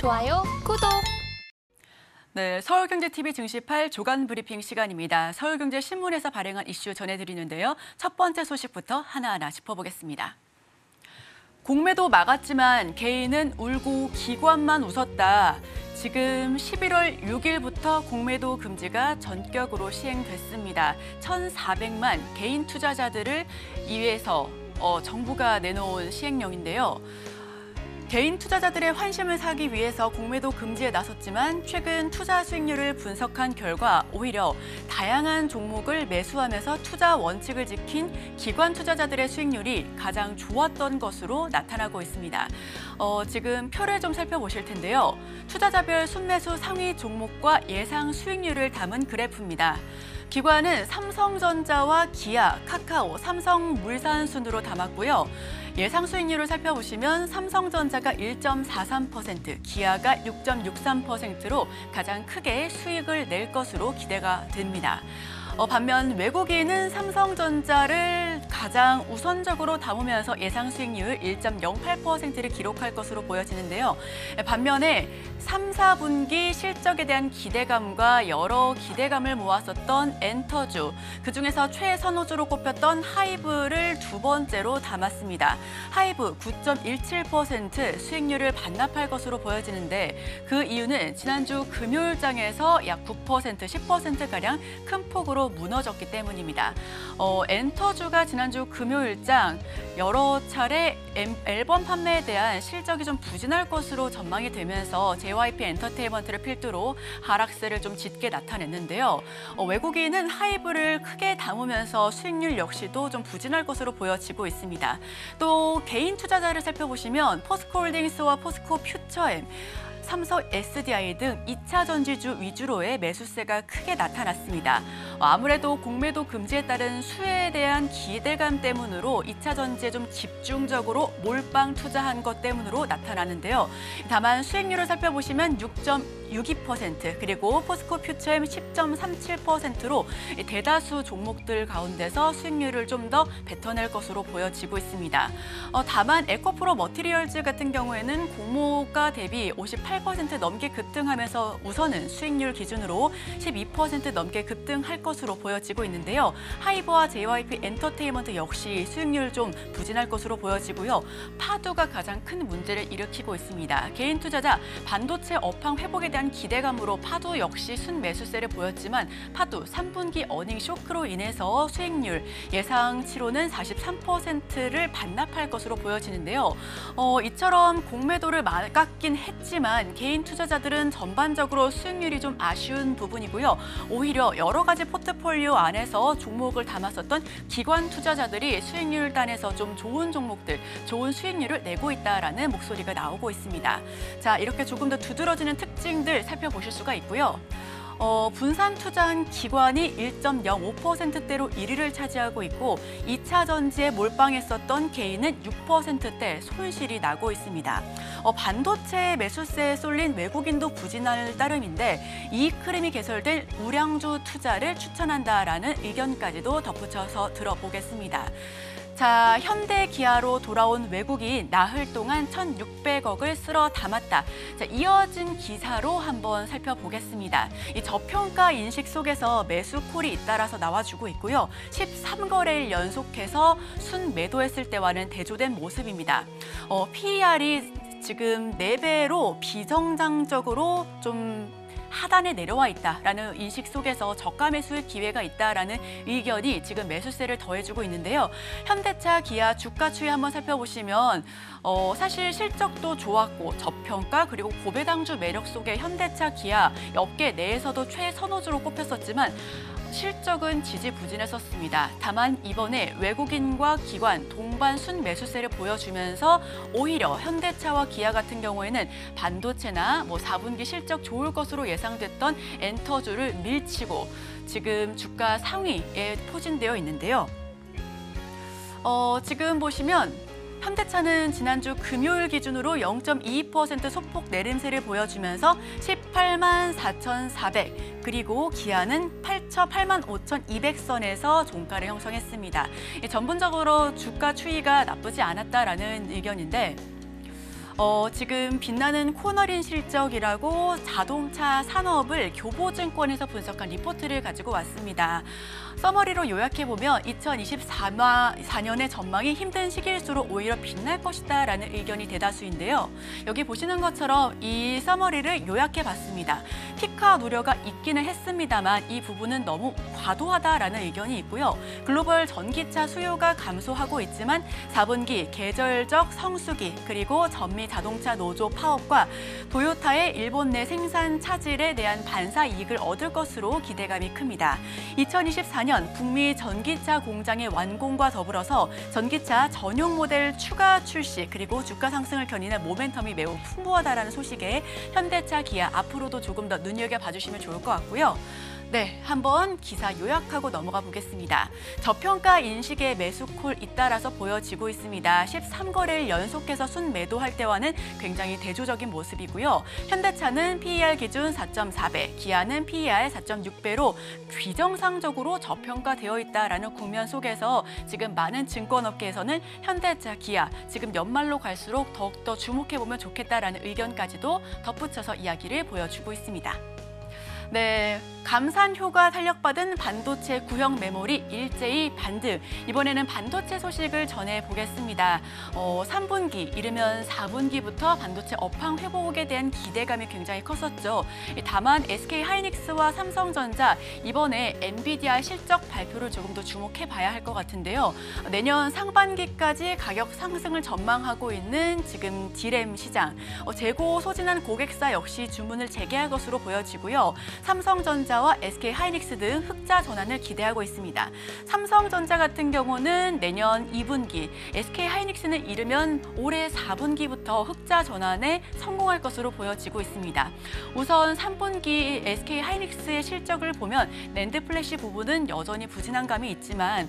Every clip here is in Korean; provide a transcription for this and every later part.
좋아요, 구독! 네, 서울경제TV 증시8 조간 브리핑 시간입니다. 서울경제신문에서 발행한 이슈 전해드리는데요. 첫 번째 소식부터 하나하나 짚어보겠습니다. 공매도 막았지만 개인은 울고 기관만 웃었다. 지금 11월 6일부터 공매도 금지가 전격으로 시행됐습니다. 1,400만 개인 투자자들을 위해서 정부가 내놓은 시행령인데요. 개인 투자자들의 환심을 사기 위해서 공매도 금지에 나섰지만 최근 투자 수익률을 분석한 결과 오히려 다양한 종목을 매수하면서 투자 원칙을 지킨 기관 투자자들의 수익률이 가장 좋았던 것으로 나타나고 있습니다. 지금 표를 좀 살펴보실 텐데요. 투자자별 순매수 상위 종목과 예상 수익률을 담은 그래프입니다. 기관은 삼성전자와 기아, 카카오, 삼성물산 순으로 담았고요. 예상 수익률을 살펴보시면 삼성전자가 1.43%, 기아가 6.63%로 가장 크게 수익을 낼 것으로 기대가 됩니다. 반면 외국인은 삼성전자를 가장 우선적으로 담으면서 예상 수익률 1.08%를 기록할 것으로 보여지는데요. 반면에 3, 4분기 실적에 대한 기대감과 여러 기대감을 모았었던 엔터주, 그중에서 최선호주로 꼽혔던 하이브를 두 번째로 담았습니다. 하이브 9.17% 수익률을 반납할 것으로 보여지는데 그 이유는 지난주 금요일장에서 약 9%, 10%가량 큰 폭으로 무너졌기 때문입니다. 엔터주가 지난주 금요일장 여러 차례 앨범 판매에 대한 실적이 좀 부진할 것으로 전망이 되면서 JYP 엔터테인먼트를 필두로 하락세를 좀 짙게 나타냈는데요. 외국인은 하이브를 크게 담으면서 수익률 역시도 좀 부진할 것으로 보여지고 있습니다. 또 개인 투자자를 살펴보시면 포스코홀딩스와 포스코 퓨처엠, 삼성 SDI 등 2차 전지주 위주로의 매수세가 크게 나타났습니다. 아무래도 공매도 금지에 따른 수혜에 대한 기대감 때문으로 2차 전지에 좀 집중적으로 몰빵 투자한 것 때문으로 나타나는데요. 다만 수익률을 살펴보시면 6.62% 그리고 포스코 퓨처엠 10.37%로 대다수 종목들 가운데서 수익률을 좀 더 뱉어낼 것으로 보여지고 있습니다. 다만 에코프로 머티리얼즈 같은 경우에는 공모가 대비 58% 넘게 급등하면서 우선은 수익률 기준으로 12% 넘게 급등할 것으로 보여지고 있는데요. 하이브와 JYP 엔터테인먼트 역시 수익률 좀 부진할 것으로 보여지고요. 파두가 가장 큰 문제를 일으키고 있습니다. 개인 투자자 반도체 업황 회복에 대한 기대감으로 파두 역시 순매수세를 보였지만 파두 3분기 어닝 쇼크로 인해서 수익률 예상치로는 43%를 반납할 것으로 보여지는데요. 이처럼 공매도를 막았긴 했지만 개인 투자자들은 전반적으로 수익률이 좀 아쉬운 부분이고요. 오히려 여러 가지 포트폴리오 안에서 종목을 담았었던 기관 투자자들이 수익률 단에서 좀 좋은 종목들, 좋은 수익률을 내고 있다라는 목소리가 나오고 있습니다. 자, 이렇게 조금 더 두드러지는 특징들 살펴보실 수가 있고요. 분산 투자한 기관이 1.05%대로 1위를 차지하고 있고 2차 전지에 몰빵했었던 개인은 6%대 손실이 나고 있습니다. 반도체 매수세에 쏠린 외국인도 부진할 따름인데 이익 흐름이 개설될 우량주 투자를 추천한다라는 의견까지도 덧붙여서 들어보겠습니다. 자, 현대 기아로 돌아온 외국인 나흘 동안 1,600억을 쓸어 담았다. 자, 이어진 기사로 한번 살펴보겠습니다. 이 저평가 인식 속에서 매수 콜이 잇따라서 나와주고 있고요. 13거래일 연속해서 순매도했을 때와는 대조된 모습입니다. PER이 지금 4배로 비정상적으로 좀 하단에 내려와 있다라는 인식 속에서 저가 매수의 기회가 있다라는 의견이 지금 매수세를 더해주고 있는데요. 현대차, 기아 주가 추이 한번 살펴보시면 사실 실적도 좋았고 저평가 그리고 고배당주 매력 속에 현대차, 기아 업계 내에서도 최선호주로 꼽혔었지만 실적은 지지부진했었습니다. 다만 이번에 외국인과 기관 동반 순매수세를 보여주면서 오히려 현대차와 기아 같은 경우에는 반도체나 4분기 실적 좋을 것으로 예상됐던 엔터주를 밀치고 지금 주가 상위에 포진되어 있는데요. 지금 보시면 현대차는 지난주 금요일 기준으로 0.22% 소폭 내림세를 보여주면서 18만 4,400, 그리고 기아는 8만 5,200선에서 종가를 형성했습니다. 전반적으로 주가 추이가 나쁘지 않았다라는 의견인데 지금 빛나는 코너링 실적이라고 자동차 산업을 교보증권에서 분석한 리포트를 가지고 왔습니다. 서머리로 요약해보면 2024년의 전망이 힘든 시기일수록 오히려 빛날 것이다라는 의견이 대다수인데요. 여기 보시는 것처럼 이 서머리를 요약해봤습니다. 피카 우려가 있기는 했습니다만 이 부분은 너무 과도하다라는 의견이 있고요. 글로벌 전기차 수요가 감소하고 있지만 4분기 계절적 성수기 그리고 전미 자동차 노조 파업과 도요타의 일본 내 생산 차질에 대한 반사 이익을 얻을 것으로 기대감이 큽니다. 2024년 북미 전기차 공장의 완공과 더불어서 전기차 전용 모델 추가 출시 그리고 주가 상승을 견인할 모멘텀이 매우 풍부하다라는 소식에 현대차, 기아 앞으로도 조금 더 눈여겨봐 주시면 좋을 것 같고요. 네, 한번 기사 요약하고 넘어가 보겠습니다. 저평가 인식의 매수콜 잇따라서 보여지고 있습니다. 13거래일 연속해서 순매도할 때와는 굉장히 대조적인 모습이고요. 현대차는 PER 기준 4.4배, 기아는 PER 4.6배로 비정상적으로 저평가되어 있다라는 국면 속에서 지금 많은 증권업계에서는 현대차, 기아 지금 연말로 갈수록 더욱더 주목해보면 좋겠다라는 의견까지도 덧붙여서 이야기를 보여주고 있습니다. 네, 감산효가 탄력받은 반도체 구형 메모리 일제히 반등. 이번에는 반도체 소식을 전해보겠습니다. 3분기, 이르면 4분기부터 반도체 업황 회복에 대한 기대감이 굉장히 컸었죠. 다만 SK하이닉스와 삼성전자 이번에 엔비디아 실적 발표를 조금 더 주목해봐야 할 것 같은데요. 내년 상반기까지 가격 상승을 전망하고 있는 지금 디램 시장. 재고 소진한 고객사 역시 주문을 재개할 것으로 보여지고요. 삼성전자와 SK하이닉스 등 흑자 전환을 기대하고 있습니다. 삼성전자 같은 경우는 내년 2분기, SK하이닉스는 이르면 올해 4분기부터 흑자 전환에 성공할 것으로 보여지고 있습니다. 우선 3분기 SK하이닉스의 실적을 보면 낸드 플래시 부분은 여전히 부진한 감이 있지만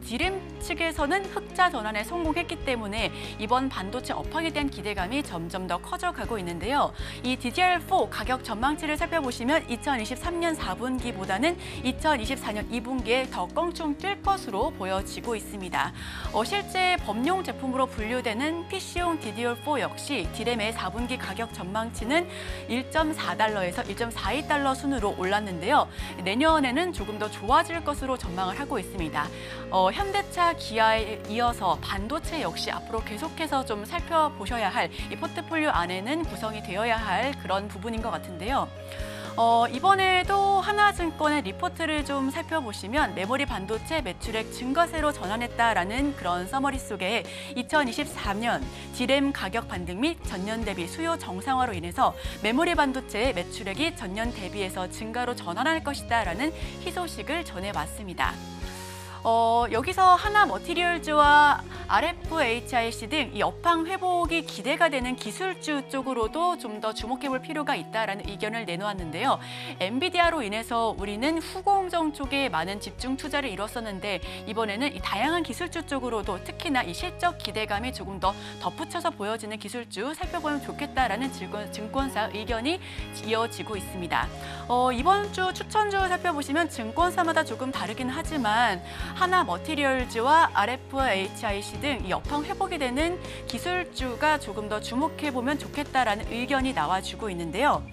디램 측에서는 흑자 전환에 성공했기 때문에 이번 반도체 업황에 대한 기대감이 점점 더 커져가고 있는데요. 이 DDR4 가격 전망치를 살펴보시면 2023년 4분기보다는 2024년 2분기에 더 껑충 뛸 것으로 보여지고 있습니다. 실제 범용 제품으로 분류되는 PC용 DDR4 역시 디램의 4분기 가격 전망치는 1.4달러에서 1.42달러 순으로 올랐는데요. 내년에는 조금 더 좋아질 것으로 전망을 하고 있습니다. 현대차, 기아에 이어서 반도체 역시 앞으로 계속해서 좀 살펴보셔야 할 이 포트폴리오 안에는 구성이 되어야 할 그런 부분인 것 같은데요. 이번에도 하나증권의 리포트를 좀 살펴보시면 메모리 반도체 매출액 증가세로 전환했다라는 그런 서머리 속에 2023년 디램 가격 반등 및 전년 대비 수요 정상화로 인해서 메모리 반도체의 매출액이 전년 대비해서 증가로 전환할 것이다라는 희소식을 전해왔습니다. 여기서 하나머티리얼즈와 RFHIC 등 이 업황 회복이 기대가 되는 기술주 쪽으로도 좀 더 주목해볼 필요가 있다라는 의견을 내놓았는데요. 엔비디아로 인해서 우리는 후공정 쪽에 많은 집중 투자를 이뤘었는데 이번에는 이 다양한 기술주 쪽으로도 특히나 이 실적 기대감이 조금 더 덧붙여서 보여지는 기술주 살펴보면 좋겠다라는 증권사 의견이 이어지고 있습니다. 이번 주 추천주 살펴보시면 증권사마다 조금 다르긴 하지만 하나머티리얼즈와 RFHIC 등 이 업황 회복이 되는 기술주가 조금 더 주목해보면 좋겠다라는 의견이 나와주고 있는데요.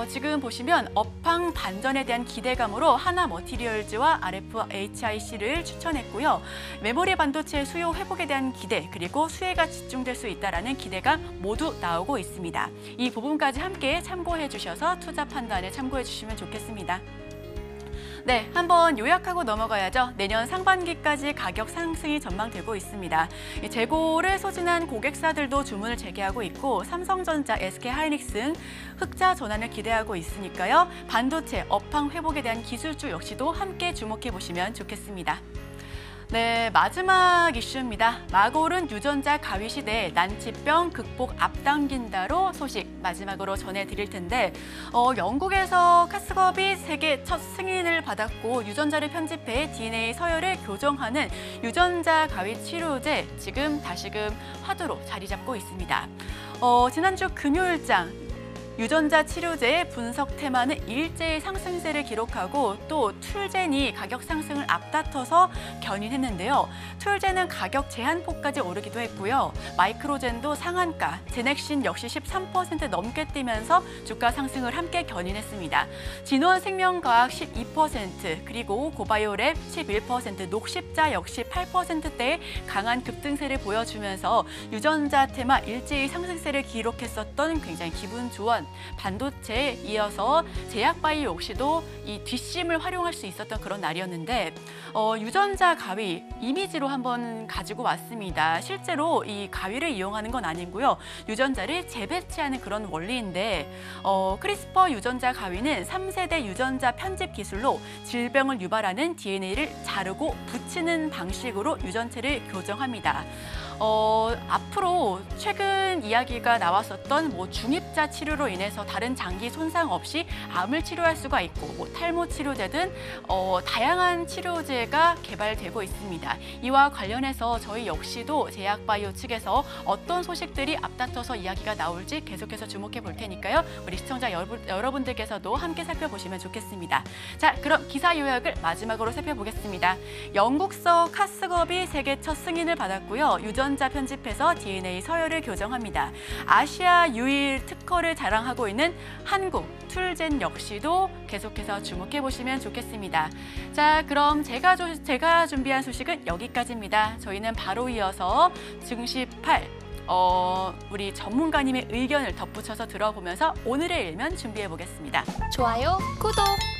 지금 보시면 업황 반전에 대한 기대감으로 하나머티리얼즈와 RFHIC를 추천했고요. 메모리 반도체 수요 회복에 대한 기대 그리고 수혜가 집중될 수 있다는 기대감 모두 나오고 있습니다. 이 부분까지 함께 참고해 주셔서 투자 판단에 참고해 주시면 좋겠습니다. 네, 한번 요약하고 넘어가야죠. 내년 상반기까지 가격 상승이 전망되고 있습니다. 재고를 소진한 고객사들도 주문을 재개하고 있고 삼성전자, SK하이닉스 등 흑자 전환을 기대하고 있으니까요. 반도체 업황 회복에 대한 기술주 역시도 함께 주목해 보시면 좋겠습니다. 네, 마지막 이슈입니다. 마골은 유전자 가위 시대 난치병 극복 앞당긴다로 소식 마지막으로 전해드릴 텐데 영국에서 카스겁이 세계 첫 승인을 받았고 유전자를 편집해 DNA 서열을 교정하는 유전자 가위 치료제 지금 다시금 화두로 자리 잡고 있습니다. 지난주 금요일장 유전자 치료제의 분석 테마는 일제히 상승세를 기록하고 또 툴젠이 가격 상승을 앞다퉈서 견인했는데요. 툴젠은 가격 제한폭까지 오르기도 했고요. 마이크로젠도 상한가, 제넥신 역시 13% 넘게 뛰면서 주가 상승을 함께 견인했습니다. 진원생명과학 12%, 그리고 고바이오랩 11%, 녹십자 역시 8%대의 강한 급등세를 보여주면서 유전자 테마 일제히 상승세를 기록했었던 굉장히 기분 좋은 반도체에 이어서 제약바이오 역시도 이 뒷심을 활용할 수 있었던 그런 날이었는데 유전자 가위 이미지로 한번 가지고 왔습니다. 실제로 이 가위를 이용하는 건 아니고요. 유전자를 재배치하는 그런 원리인데 크리스퍼 유전자 가위는 3세대 유전자 편집 기술로 질병을 유발하는 DNA를 자르고 붙이는 방식으로 유전체를 교정합니다. 앞으로 최근 이야기가 나왔었던 중입자 치료로 인해서 다른 장기 손상 없이 암을 치료할 수가 있고 탈모 치료제 등 다양한 치료제가 개발되고 있습니다. 이와 관련해서 저희 역시도 제약바이오 측에서 어떤 소식들이 앞다퉈서 이야기가 나올지 계속해서 주목해 볼 테니까요. 우리 시청자 여러분들께서도 함께 살펴보시면 좋겠습니다. 자, 그럼 기사 요약을 마지막으로 살펴보겠습니다. 영국서 카스겁이 세계 첫 승인을 받았고요. 유전자 편집해서 DNA 서열을 교정합니다. 아시아 유일 특허를 자랑하고 있는 한국 툴젠 역시도 계속해서 주목해 보시면 좋겠습니다. 자, 그럼 제가 준비한 소식은 여기까지입니다. 저희는 바로 이어서 증시 8 우리 전문가님의 의견을 덧붙여서 들어보면서 오늘의 일면 준비해 보겠습니다. 좋아요, 구독!